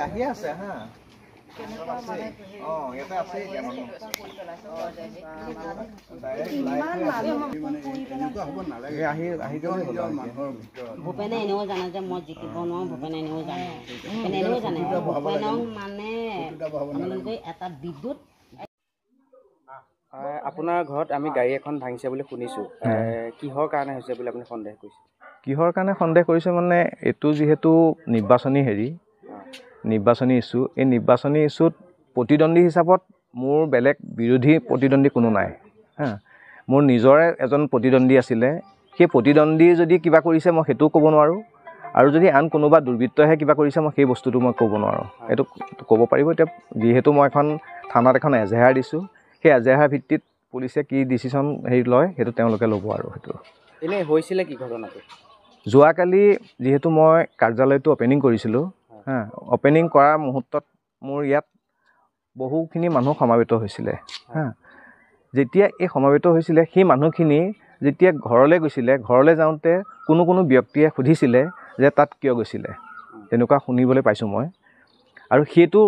আহি আছে হা ইয়াতে আছে ভূপেনে এনেও জানে যে মই জিকিব নোৱাৰো ভূপেনে এনেও জানে ভূপেনে এনেও জানে ভূপেনক মানে এটা বিদ্যুৎ আপোনাৰ ঘৰত আমি গাড়ী এখন ভাঙিছে বুলি শুনিছোঁ কিহৰ কাৰণে হৈছে বুলি আপুনি সন্দেহ কৰিছে কিহৰ কাৰণে সন্দেহ কৰিছে মানে এইটো যিহেতু নিৰ্বাচনী ইছ্যু এই নিৰ্বাচনী ইছ্যুত প্ৰতিদ্বন্দ্বী হিচাপত মোৰ বেলেগ বিৰোধী প্ৰতিদ্বন্দ্বী কোনো নাই হা মোৰ নিজৰে এজন প্ৰতিদ্বন্দ্বী আছিলে সেই প্ৰতিদ্বন্দ্বী যদি কিবা কৰিছে মই সেইটোও ক'ব নোৱাৰোঁ আৰু যদি আন কোনোবা দুৰ্বৃত্তইহে কিবা কৰিছে মই সেই বস্তুটো মই ক'ব নোৱাৰোঁ এইটো ক'ব পাৰিব এতিয়া যিহেতু মই এখন থানাত এখন এজেহাৰ দিছোঁ সেই এজেহাৰ ভিত্তিত পুলিচে কি ডিচিশ্যন লয় সেইটো তেওঁলোকে ল'ব আৰু সেইটো এনেই হৈছিলে কি ঘটনাটো যোৱাকালি যিহেতু মই কাৰ্যালয়টো অপেনিং কৰিছিলোঁ হা অপেনিং কৰাৰ মুহূৰ্তত মোৰ ইয়াত বহুখিনি মানুহ সমাবেত হৈছিলে হা যেতিয়া এই সমাবেত হৈছিলে সেই মানুহখিনি যেতিয়া ঘৰলৈ গৈছিলে ঘৰলৈ যাওঁতে কোনো ব্যক্তিয়ে সুধিছিলে যে তাত কিয় গৈছিলে তেনেকুৱা শুনিবলৈ পাইছোঁ মই আৰু সেইটো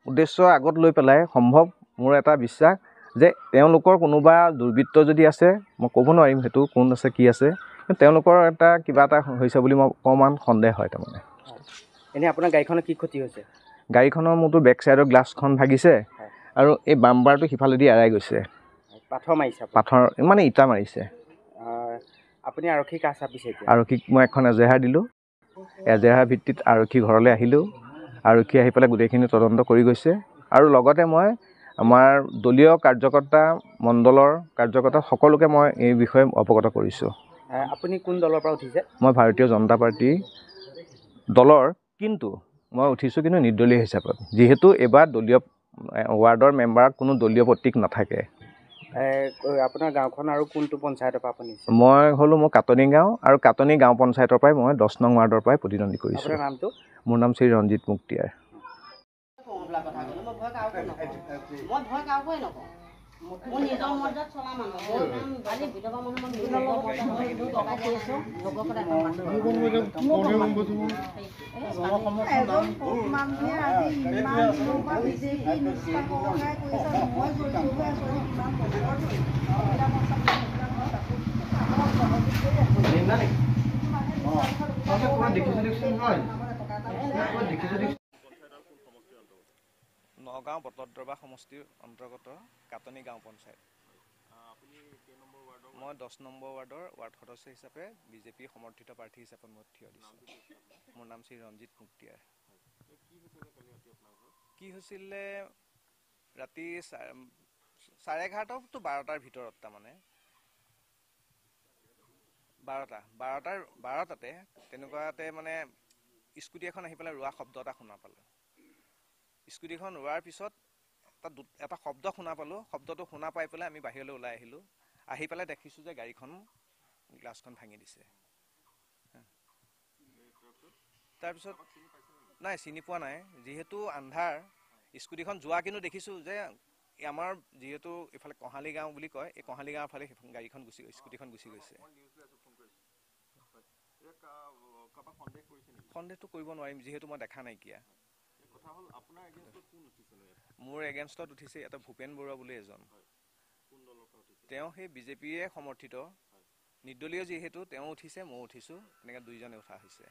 উদ্দেশ্য আগত লৈ পেলাই সম্ভৱ মোৰ এটা বিশ্বাস যে তেওঁলোকৰ কোনোবা দুৰ্বৃত্ত যদি আছে মই ক'ব নোৱাৰিম সেইটো কোন আছে কি আছে তেওঁলোকৰ কিবা এটা হৈছে বুলি মই অকণমান সন্দেহ হয় তাৰমানে এনেই আপোনাৰ গাড়ীখনৰ কি ক্ষতি হৈছে গাড়ীখনৰ মোৰতো বেক চাইডৰ গ্লাছখন ভাগিছে আৰু এই বাম্পাৰটো সিফালেদি এৰাই গৈছে পাথৰ মাৰিছে পাথৰ মানে ইটা মাৰিছে আপুনি আৰক্ষীক কাষ চাপিছে আৰক্ষীক মই এখন এজেহাৰ দিলোঁ এজেহাৰ ভিত্তিত আৰক্ষী ঘৰলৈ আহিলোঁ আৰক্ষী আহি পেলাই গোটেইখিনি তদন্ত কৰি গৈছে আৰু লগতে মই আমাৰ দলীয় কাৰ্যকৰ্তা মণ্ডলৰ কাৰ্যকৰ্তা সকলোকে মই এই বিষয়ে অৱগত কৰিছোঁ আপুনি কোন দলৰ পৰা উঠিছে মই ভাৰতীয় জনতা পাৰ্টি দলৰ কিন্তু মই উঠিছোঁ কিন্তু নিৰ্দলীয় হিচাপত যিহেতু এইবাৰ দলীয় ৱাৰ্ডৰ মেম্বাৰত কোনো দলীয় প্ৰতীক নাথাকে আপোনাৰ গাঁওখন আৰু কোনটো পঞ্চায়তৰ পৰা আপুনি মই হ'লোঁ মোৰ কাটনি গাঁও আৰু কাটনি গাঁও পঞ্চায়তৰ পৰাই মই 10 নং ৱাৰ্ডৰ পৰাই প্ৰতিদ্বন্দ্বী কৰিছোঁ আপোনাৰ নামটো মোৰ নাম শ্ৰী ৰঞ্জিত মুক্তিয়াৰ মোৰ নিজৰ মৰ্যাদাত চলা মানুহ আজি বিধৱা মানুহ নগাঁও বটদ্ৰৱা সমষ্টিৰ অন্তৰ্গত কাটনি গাঁও পঞ্চায়ত মই 10 নম্বৰ ৱাৰ্ডৰ ৱাৰ্ড সদস্য হিচাপে বিজেপি সমৰ্থিত প্ৰাৰ্থী হিচাপে মই থিয় দিছোঁ মোৰ নাম শ্ৰী ৰঞ্জিত মুক্তিয়াৰ কি হৈছিলে ৰাতি 11:30 to 12টাৰ ভিতৰত তাৰমানে 12টাতে তেনেকুৱাতে মানে স্কুটি এখন আহি পেলাই ৰোৱা শব্দ এটা শুনা পালোঁ স্কুটিখন ৰোৱাৰ পিছত এটা শব্দ শুনা পালোঁ শব্দটো শুনা পাই পেলাই আমি বাহিৰলৈ ওলাই আহিলোঁ আহি পেলাই দেখিছোঁ যে গাড়ীখন গ্লাছখন ভাঙি দিছে তাৰপিছত নাই চিনি পোৱা নাই যিহেতু আন্ধাৰ স্কুটিখন যোৱা কিন্তু দেখিছোঁ যে আমাৰ যিহেতু এইফালে কহালি গাঁও বুলি কয় এই কহালি গাঁৱৰ ফালে গাড়ীখন স্কুটিখন গুচি গৈছে সন্দেহটো কৰিব নোৱাৰিম যিহেতু মই দেখা নাইকিয়া মোৰ এগেইনষ্টত উঠিছে এটা ভূপেন বৰুৱা বুলি এজন তেওঁ সেই বিজেপিয়ে সমৰ্থিত নিৰ্দলীয় যিহেতু তেওঁ উঠিছে মই উঠিছোঁ এনেকৈ দুইজনে উঠা হৈছে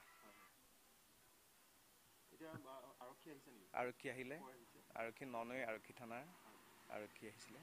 আৰক্ষী আহিলে আৰক্ষী ননৈ আৰক্ষী থানাৰ আৰক্ষী আহিছে